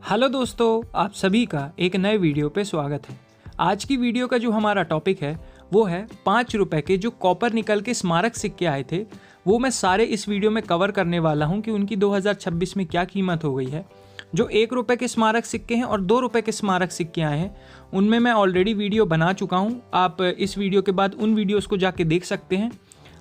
Hello दोस्तों, आप सभी का एक नए वीडियो पे स्वागत है। आज की वीडियो का जो हमारा टॉपिक है वो है 5 रुपए के जो कॉपर निकल के स्मारक सिक्के आए थे, वो मैं सारे इस वीडियो में कवर करने वाला हूँ कि उनकी 2026 में क्या कीमत हो गई है। जो 1 रुपए के स्मारक सिक्के हैं और 2 रुपए के स्मारक सिक्के आए हैं, उनमें मैं ऑलरेडी वीडियो बना चुका हूँ। आप इस वीडियो के बाद उन वीडियोज़ को जाके देख सकते हैं।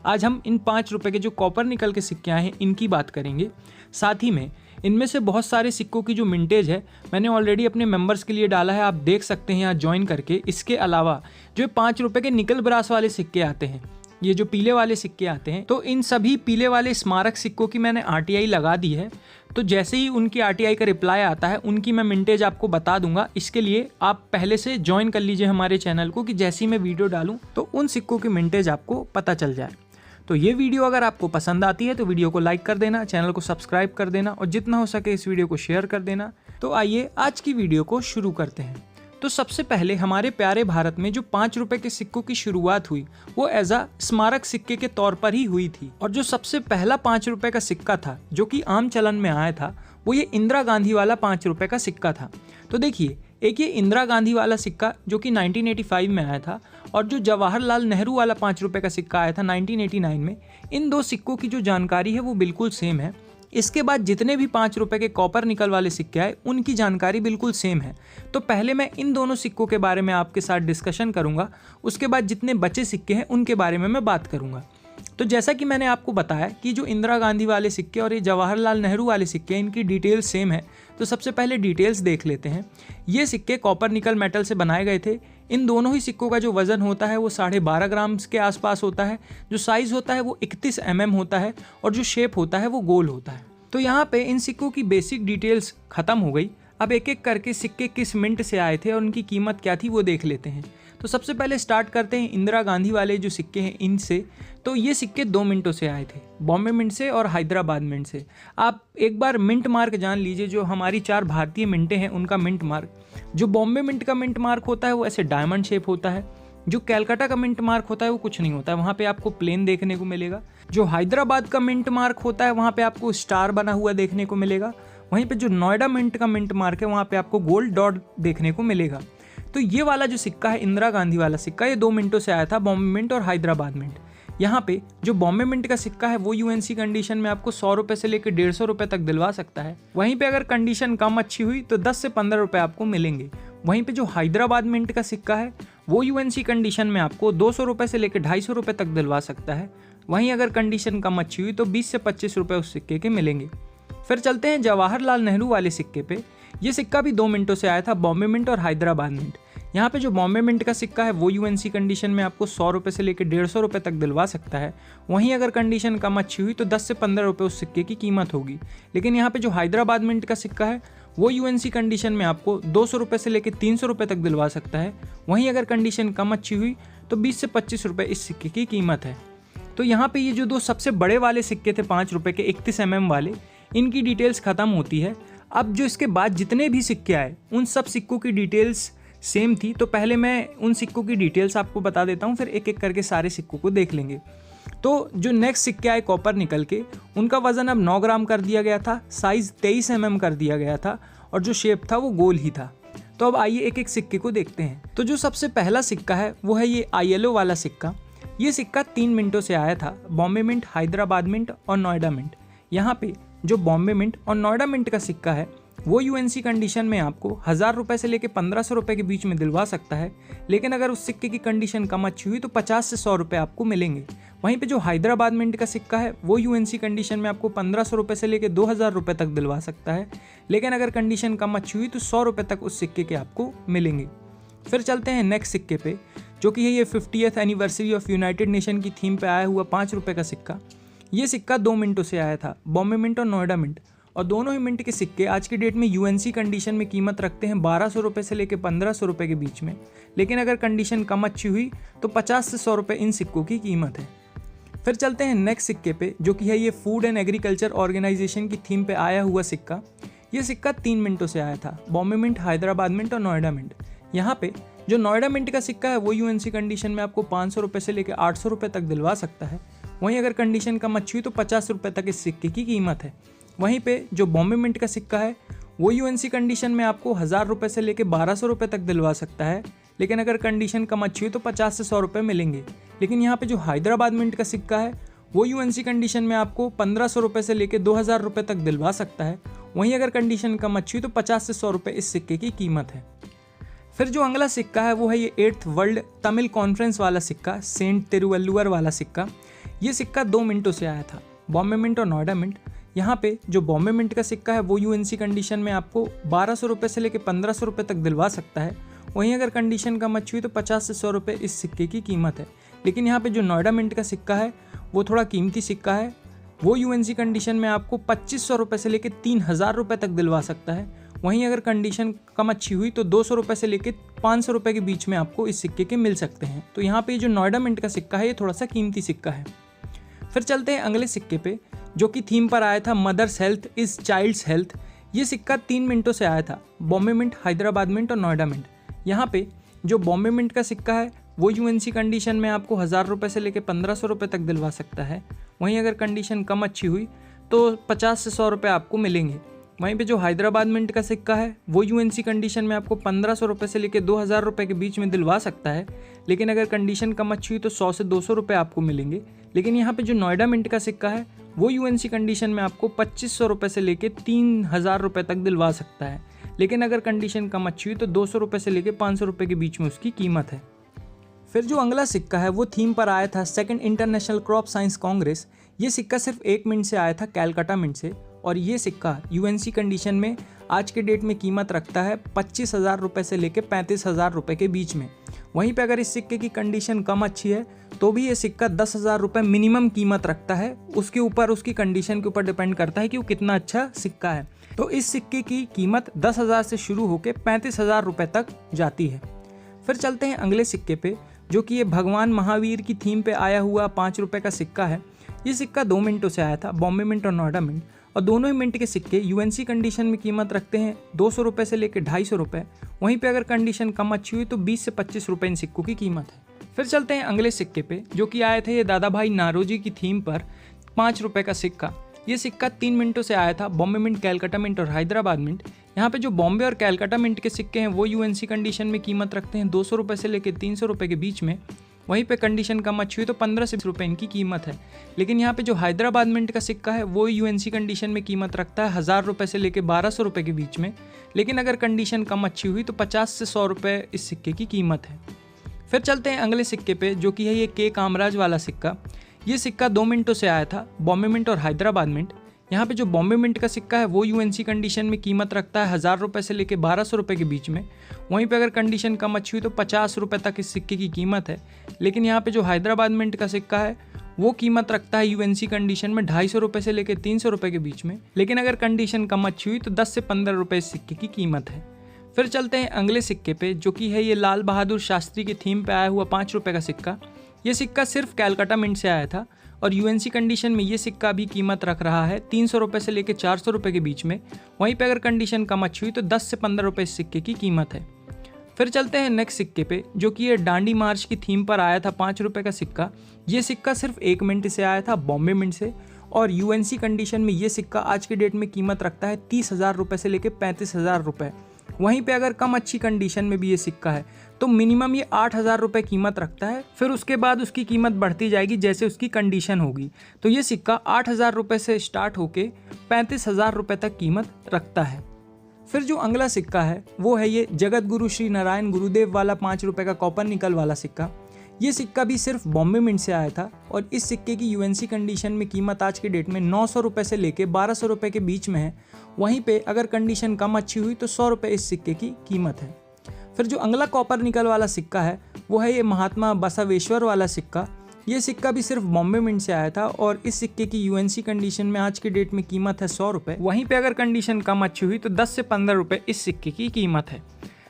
आज हम इन 5 रुपए के जो कॉपर निकल के सिक्के आए हैं इनकी बात करेंगे। साथ ही में इनमें से बहुत सारे सिक्कों की जो मिंटेज है मैंने ऑलरेडी अपने मेंबर्स के लिए डाला है, आप देख सकते हैं यहाँ ज्वाइन करके। इसके अलावा जो 5 रुपए के निकल ब्रास वाले सिक्के आते हैं, ये जो पीले वाले सिक्के आते हैं, तो इन सभी पीले वाले स्मारक सिक्कों की मैंने RTI लगा दी है। तो जैसे ही उनकी RTI का रिप्लाई आता है उनकी मैं मिंटेज आपको बता दूंगा। इसके लिए आप पहले से ज्वाइन कर लीजिए हमारे चैनल को कि जैसे ही मैं वीडियो डालूँ तो उन सिक्कों की मिंटेज आपको पता चल जाए। तो ये वीडियो अगर आपको पसंद आती है तो वीडियो को लाइक कर देना, चैनल को सब्सक्राइब कर देना और जितना हो सके इस वीडियो को शेयर कर देना। तो आइए आज की वीडियो को शुरू करते हैं। तो सबसे पहले हमारे प्यारे भारत में जो 5 रुपए के सिक्कों की शुरुआत हुई वो एज अ स्मारक सिक्के के तौर पर ही हुई थी। और जो सबसे पहला 5 रुपए का सिक्का था जो कि आम चलन में आया था वो ये इंदिरा गांधी वाला 5 रुपए का सिक्का था। तो देखिए, एक ये इंदिरा गांधी वाला सिक्का जो कि 1985 में आया था और जो जवाहरलाल नेहरू वाला 5 रुपए का सिक्का आया था 1989 में, इन दो सिक्कों की जो जानकारी है वो बिल्कुल सेम है। इसके बाद जितने भी 5 रुपए के कॉपर निकल वाले सिक्के आए उनकी जानकारी बिल्कुल सेम है। तो पहले मैं इन दोनों सिक्कों के बारे में आपके साथ डिस्कशन करूंगा, उसके बाद जितने बचे सिक्के हैं उनके बारे में मैं बात करूंगा। तो जैसा कि मैंने आपको बताया कि जो इंदिरा गांधी वाले सिक्के और ये जवाहरलाल नेहरू वाले सिक्के इनकी डिटेल्स सेम है। तो सबसे पहले डिटेल्स देख लेते हैं। ये सिक्के कॉपर निकल मेटल से बनाए गए थे। इन दोनों ही सिक्कों का जो वजन होता है वो 12.5 ग्राम के आसपास होता है। जो साइज़ होता है वो 31 mm होता है और जो शेप होता है वो गोल होता है। तो यहाँ पे इन सिक्कों की बेसिक डिटेल्स ख़त्म हो गई। अब एक एक करके सिक्के किस मिंट से आए थे और उनकी कीमत क्या थी वो देख लेते हैं। तो सबसे पहले स्टार्ट करते हैं इंदिरा गांधी वाले जो सिक्के हैं इनसे। तो ये सिक्के 2 मिंटों से आए थे, बॉम्बे मिंट से और हैदराबाद मिंट से। आप एक बार मिंट मार्क जान लीजिए, जो हमारी 4 भारतीय मिंटें हैं उनका मिंट मार्क। जो बॉम्बे मिंट का मिंट मार्क होता है वो ऐसे डायमंड शेप होता है। जो कैलकाटा का मिंट मार्क होता है वो कुछ नहीं होता है, वहाँ पे आपको प्लेन देखने को मिलेगा। जो हैदराबाद का मिंट मार्क होता है वहाँ पे आपको स्टार बना हुआ देखने को मिलेगा। वहीं पे जो नोएडा मिंट का मिंट मार्क है वहाँ पे आपको गोल्ड डॉट देखने को मिलेगा। तो ये वाला जो सिक्का है इंदिरा गांधी वाला सिक्का, ये 2 मिंटों से आया था, बॉम्बे मिंट और हैदराबाद मिंट। यहाँ पे जो बॉम्बे मिंट का सिक्का है वो UNC कंडीशन में आपको 100 रुपये से लेकर 150 रुपये तक दिलवा सकता है। वहीं पे अगर कंडीशन कम अच्छी हुई तो 10 से 15 रुपये आपको मिलेंगे। वहीं पे जो हैदराबाद मिंट का सिक्का है वो UNC कंडीशन में आपको 200 रुपये से लेकर 250 रुपये तक दिलवा सकता है। वहीं अगर कंडीशन कम अच्छी हुई तो 20 से 25 रुपये उस सिक्के के मिलेंगे। फिर चलते हैं जवाहरलाल नेहरू वाले सिक्के पे। ये सिक्का भी 2 मिंटों से आया था, बॉम्बे मिंट और हैदराबाद मिंट। यहाँ पे जो बॉम्बे मिंट का सिक्का है वो UNC कंडीशन में आपको 100 रुपये से लेकर 150 रुपये तक दिलवा सकता है। वहीं अगर कंडीशन कम अच्छी हुई तो 10 से 15 रुपये उस सिक्के की कीमत होगी। लेकिन यहाँ पे जो हैदराबाद मिंट का सिक्का है वो UNC कंडीशन में आपको 200 रुपये से लेकर 300 रुपये तक दिलवा सकता है। वहीं अगर कंडीशन कम अच्छी हुई तो 20 से 25 रुपये इस सिक्के की कीमत है। तो यहाँ पे ये जो 2 सबसे बड़े वाले सिक्के थे 5 रुपये के 31 mm वाले, इनकी डिटेल्स ख़त्म होती है। अब जो इसके बाद जितने भी सिक्के आए उन सब सिक्कों की डिटेल्स सेम थी। तो पहले मैं उन सिक्कों की डिटेल्स आपको बता देता हूँ, फिर एक एक करके सारे सिक्कों को देख लेंगे। तो जो नेक्स्ट सिक्के आए कॉपर निकल के, उनका वज़न अब 9 ग्राम कर दिया गया था, साइज़ 23 mm कर दिया गया था और जो शेप था वो गोल ही था। तो अब आइए एक एक सिक्के को देखते हैं। तो जो सबसे पहला सिक्का है वो है ये ILO वाला सिक्का। ये सिक्का 3 मिनटों से आया था, बॉम्बे मिंट, हैदराबाद मिंट और नोएडा मिंट। यहाँ पे जो बॉम्बे मिंट और नोएडा मिंट का सिक्का है वो UNC कंडीशन में आपको 1000 रुपये से लेकर 1500 रुपये के बीच में दिलवा सकता है। लेकिन अगर उस सिक्के की कंडीशन कम अच्छी हुई तो 50 से 100 रुपये आपको मिलेंगे। वहीं पे जो हैदराबाद मिंट का सिक्का है वो UNC कंडीशन में आपको 1500 रुपये से लेकर 2000 रुपये तक दिलवा सकता है। लेकिन अगर कंडीशन कम अच्छी हुई तो 100 रुपये तक उस सिक्के के आपको मिलेंगे। फिर चलते हैं नेक्स्ट सिक्के पे, जो कि है ये 50th anniversary of United nation की थीम पे आया हुआ 5 रुपये का सिक्का। ये सिक्का 2 मिनटों से आया था, बॉम्बे मिंट और नोएडा मिंट। और दोनों ही मिंट के सिक्के आज की डेट में UNC कंडीशन में कीमत रखते हैं 1200 रुपये से लेकर 1500 रुपये के बीच में। लेकिन अगर कंडीशन कम अच्छी हुई तो 50 से 100 रुपये इन सिक्कों की कीमत है। फिर चलते हैं नेक्स्ट सिक्के पे, जो कि है ये फूड एंड एग्रीकल्चर ऑर्गेनाइजेशन की थीम पे आया हुआ सिक्का। ये सिक्का 3 मिनटों से आया था, बॉम्बे मिंट, हैदराबाद मिंट और नोएडा मिंट। यहाँ पे जो नोएडा मिंट का सिक्का है वो UNC कंडीशन में आपको 500 रुपये से लेकर 800 रुपये तक दिलवा सकता है। वहीं अगर कंडीशन कम अच्छी हुई तो 50 रुपये तक इस सिक्के की कीमत है। वहीं पे जो बॉम्बे मिंट का सिक्का है वो यूएनसी कंडीशन में आपको 1000 रुपये से लेके 1200 रुपये तक दिलवा सकता है, लेकिन अगर कंडीशन कम अच्छी हुई तो 50 से 100 रुपये मिलेंगे। लेकिन यहाँ पे जो हैदराबाद मिंट का सिक्का है वो यूएनसी कंडीशन में आपको 1500 रुपये से लेके 2000 रुपये तक दिलवा सकता है। वहीं अगर कंडीशन कम अच्छी हुई तो 50 से 100 रुपये इस सिक्के की कीमत है। फिर जो अगला सिक्का है वो है ये 8th वर्ल्ड तमिल कॉन्फ्रेंस वाला सिक्का, सेंट तिरुवल्लुवर वाला सिक्का। ये सिक्का 2 मिंटों से आया था, बॉम्बे मिंट और नोएडा मिंट। यहाँ पे जो बॉम्बे मिंट का सिक्का है वो यूएनसी कंडीशन में आपको 1200 रुपये से लेके 1500 रुपये तक दिलवा सकता है। वहीं अगर कंडीशन कम अच्छी हुई तो 50 से 100 रुपये इस सिक्के की कीमत है। लेकिन यहाँ पे जो नोएडा मिंट का सिक्का है वो थोड़ा कीमती सिक्का है, वो यूएनसी कंडीशन में आपको 2500 रुपये से लेके 3000 रुपये तक दिलवा सकता है। वहीं अगर कंडीशन कम अच्छी हुई तो 200 रुपये से लेके 500 रुपये के बीच में आपको इस सिक्के के मिल सकते हैं। तो यहाँ पे जो नोएडा मिंट का सिक्का है ये थोड़ा सा कीमती सिक्का है। फिर चलते हैं अगले सिक्के पे, जो कि थीम पर आया था mother's health is child's health. ये सिक्का 3 मिनटों से आया था, बॉम्बे मिंट, हैदराबाद मिंट और नोएडा मिंट। यहाँ पे जो बॉम्बे मिंट का सिक्का है वो यूएनसी कंडीशन में आपको 1000 रुपये से लेके 1500 रुपये तक दिलवा सकता है। वहीं अगर कंडीशन कम अच्छी हुई तो 50 से 100 रुपये आपको मिलेंगे। वहीं पे जो हैदराबाद मिंट का सिक्का है वो यूएनसी कंडीशन में आपको 1500 रुपये से लेके 2000 रुपये के बीच में दिलवा सकता है। लेकिन अगर कंडीशन कम अच्छी हुई तो 100 से 200 रुपये आपको मिलेंगे। लेकिन यहाँ पे जो नोएडा मिंट का सिक्का है वो यूएनसी कंडीशन में आपको 2500 रुपये से लेके 3000 रुपये तक दिलवा सकता है। लेकिन अगर कंडीशन कम अच्छी हुई तो 200 रुपये से लेके 500 रुपये के बीच में उसकी कीमत है। फिर जो अगला सिक्का है वो थीम पर आया था second international crop science Congress. ये सिक्का सिर्फ 1 मिनट से आया था, कैलकाटा मिंट से, और ये सिक्का यूएनसी कंडीशन में आज के डेट में कीमत रखता है 25,000 रुपये से लेके 35,000 रुपये के बीच में। वहीं पे अगर इस सिक्के की कंडीशन कम अच्छी है तो भी ये सिक्का 10,000 रुपये मिनिमम कीमत रखता है। उसके ऊपर, उसकी कंडीशन के ऊपर डिपेंड करता है कि वो कितना अच्छा सिक्का है। तो इस सिक्के की कीमत 10,000 से शुरू होकर 35,000 रुपये तक जाती है। फिर चलते हैं अगले सिक्के पे, जो कि ये भगवान महावीर की थीम पे आया हुआ 5 रुपये का सिक्का है। ये सिक्का 2 मिनटों से आया था, बॉम्बे मिंट और नोएडा मिंट, और दोनों ही मिंट के सिक्के यूएनसी कंडीशन में कीमत रखते हैं 200 रुपये से लेकर 250 रुपये। वहीं पे अगर कंडीशन कम अच्छी हुई तो 20 से 25 रुपये इन सिक्कों की कीमत है। फिर चलते हैं अगले सिक्के पे, जो कि आए थे ये दादा भाई नारोजी की थीम पर 5 रुपये का सिक्का। ये सिक्का 3 मिनटों से आया था, बॉम्बे मिंट, कैलकाटा मिंट और हैदराबाद मिंट। यहाँ पे जो बॉम्बे और कैलकाटा मिंट के सिक्के हैं वो यूएनसी कंडीशन में कीमत रखते हैं 200 रुपये से लेकर 300 रुपये के बीच में। वहीं पे कंडीशन कम अच्छी हुई तो 15 से 20 रुपये इनकी कीमत है। लेकिन यहाँ पे जो हैदराबाद मिंट का सिक्का है वो यूएनसी कंडीशन में कीमत रखता है 1000 रुपये से लेकर 1200 रुपये के बीच में। लेकिन अगर कंडीशन कम अच्छी हुई तो 50 से 100 रुपये इस सिक्के की कीमत है। फिर चलते हैं अगले सिक्के पे, जो कि है ये के कामराज वाला सिक्का। ये सिक्का 2 मिनटों से आया था, बॉम्बे मिंट और हैदराबाद मिंट। यहाँ पे जो बॉम्बे मिंट का सिक्का है वो यूएनसी कंडीशन में कीमत रखता है 1000 रुपये से लेकर 1200 रुपये के बीच में। वहीं पे अगर कंडीशन कम अच्छी हुई तो 50 रुपये तक इस सिक्के की कीमत है। लेकिन यहाँ पे जो हैदराबाद मिंट का सिक्का है वो कीमत रखता है यूएनसी कंडीशन में 250 रुपये से लेकर 300 रुपये के बीच में। लेकिन अगर कंडीशन कम अच्छी हुई तो 10 से 15 रुपये इस सिक्के की कीमत है। फिर चलते हैं अगले सिक्के पे, जो कि है ये लाल बहादुर शास्त्री की थीम पे आया हुआ 5 रुपये का सिक्का। ये सिक्का सिर्फ कैलकाटा मिंट से आया था और यूएनसी कंडीशन में ये सिक्का भी कीमत रख रहा है 300 रुपये से लेकर 400 रुपये के बीच में। वहीं पे अगर कंडीशन कम अच्छी हुई तो 10 से 15 रुपये इस सिक्के की कीमत है। फिर चलते हैं नेक्स्ट सिक्के पे, जो कि ये डांडी मार्च की थीम पर आया था 5 रुपये का सिक्का। ये सिक्का सिर्फ 1 मिनट से आया था, बॉम्बे मिंट से, और यूएनसी कंडीशन में ये सिक्का आज के डेट में कीमत रखता है 30,000 रुपये से लेकर 35,000 रुपये। वहीं पे अगर कम अच्छी कंडीशन में भी ये सिक्का है तो मिनिमम ये 8,000 रुपये कीमत रखता है। फिर उसके बाद उसकी कीमत बढ़ती जाएगी जैसे उसकी कंडीशन होगी। तो ये सिक्का 8,000 रुपये से स्टार्ट होके 35,000 रुपये तक कीमत रखता है। फिर जो अगला सिक्का है वो है ये जगत गुरु श्री नारायण गुरुदेव वाला 5 रुपये का कॉपर निकल वाला सिक्का। ये सिक्का भी सिर्फ बॉम्बे मिंट से आया था और इस सिक्के की यूएनसी कंडीशन में कीमत आज के डेट में 900 रुपये से लेके 1200 रुपये के बीच में है। वहीं पे अगर कंडीशन कम अच्छी हुई तो 100 रुपये इस सिक्के की कीमत है। फिर जो अगला कॉपर निकल वाला सिक्का है वो है ये महात्मा बसवेश्वर वाला सिक्का। ये सिक्का भी सिर्फ बॉम्बे मिंट से आया था और इस सिक्के की यूएनसी कंडीशन में आज के डेट में कीमत है 100 रुपये। वहीं पे अगर कंडीशन कम अच्छी हुई तो 10 से 15 रुपये इस सिक्के की कीमत है।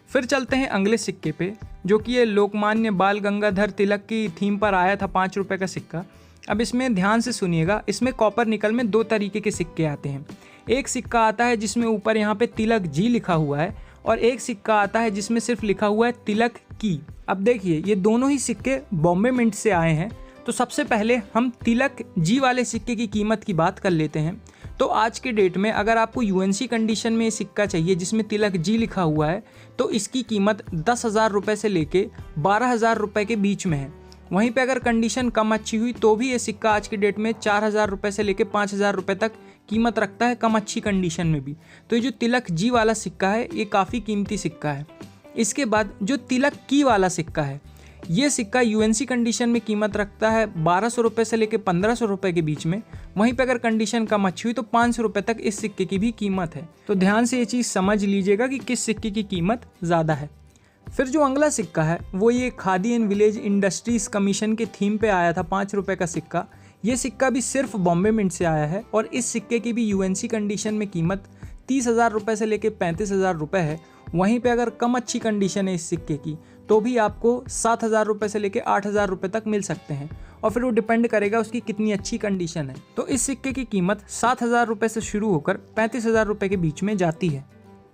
फिर चलते हैं अगले सिक्के पे, जो कि ये लोकमान्य बाल गंगाधर तिलक की थीम पर आया था 5 रुपये का सिक्का। अब इसमें ध्यान से सुनिएगा, इसमें कॉपर निकल में 2 तरीके के सिक्के आते हैं। एक सिक्का आता है जिसमें ऊपर यहाँ पे तिलक जी लिखा हुआ है और एक सिक्का आता है जिसमें सिर्फ लिखा हुआ है तिलक की। अब देखिए, ये दोनों ही सिक्के बॉम्बे मिंट से आए हैं। तो सबसे पहले हम तिलक जी वाले सिक्के की कीमत की बात कर लेते हैं। तो आज के डेट में अगर आपको यूएनसी कंडीशन में ये सिक्का चाहिए जिसमें तिलक जी लिखा हुआ है तो इसकी कीमत 10,000 रुपये से लेके 12,000 रुपये के बीच में है। वहीं पे अगर कंडीशन कम अच्छी हुई तो भी ये सिक्का आज की डेट में 4,000 रुपये से लेके 5,000 रुपये तक कीमत रखता है, कम अच्छी कंडीशन में भी। तो ये जो तिलक जी वाला सिक्का है ये काफ़ी कीमती सिक्का है। इसके बाद जो तिलक की वाला सिक्का है, ये सिक्का यूएनसी कंडीशन में कीमत रखता है 1,200 रुपये से लेकर 1,500 रुपये के बीच में। वहीं पे अगर कंडीशन कम अच्छी हुई तो 500 रुपये तक इस सिक्के की भी कीमत है। तो ध्यान से ये चीज़ समझ लीजिएगा कि किस सिक्के की कीमत ज़्यादा है। फिर जो अगला सिक्का है वो ये khadi and village industries commission के थीम पे आया था 5 रुपये का सिक्का। ये सिक्का भी सिर्फ बॉम्बे मिंट से आया है और इस सिक्के की भी यूएनसी कंडीशन में कीमत 30,000 रुपये से लेकर 35,000 रुपये है। वहीं पे अगर कम अच्छी कंडीशन है इस सिक्के की तो भी आपको 7,000 रुपये से लेकर 8,000 रुपये तक मिल सकते हैं और फिर वो डिपेंड करेगा उसकी कितनी अच्छी कंडीशन है। तो इस सिक्के की कीमत 7,000 रुपये से शुरू होकर 35,000 रुपये के बीच में जाती है।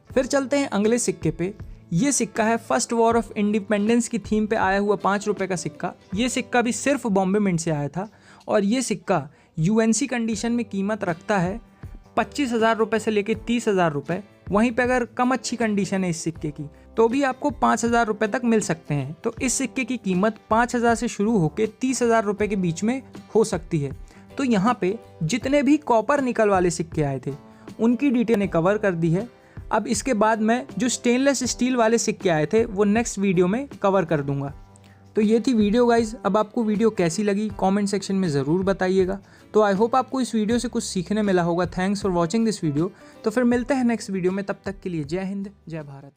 फिर चलते हैं अगले सिक्के पे। ये सिक्का है फर्स्ट वॉर ऑफ इंडिपेंडेंस की थीम पे आया हुआ 5 रुपये का सिक्का। ये सिक्का भी सिर्फ बॉम्बे मिंट से आया था और ये सिक्का यूएनसी कंडीशन में कीमत रखता है 25,000 रुपये से लेकर 30,000 रुपये। वहीं पे अगर कम अच्छी कंडीशन है इस सिक्के की तो भी आपको 5,000 रुपये तक मिल सकते हैं। तो इस सिक्के की कीमत 5,000 से शुरू होकर 30,000 रुपये के बीच में हो सकती है। तो यहाँ पे जितने भी कॉपर निकल वाले सिक्के आए थे उनकी डिटेल ने कवर कर दी है। अब इसके बाद मैं जो स्टेनलेस स्टील वाले सिक्के आए थे वो नेक्स्ट वीडियो में कवर कर दूंगा। तो ये थी वीडियो गाइज। अब आपको वीडियो कैसी लगी कमेंट सेक्शन में ज़रूर बताइएगा। तो आई होप आपको इस वीडियो से कुछ सीखने मिला होगा। Thanks for watching this video. तो फिर मिलते हैं नेक्स्ट वीडियो में, तब तक के लिए जय हिंद जय भारत।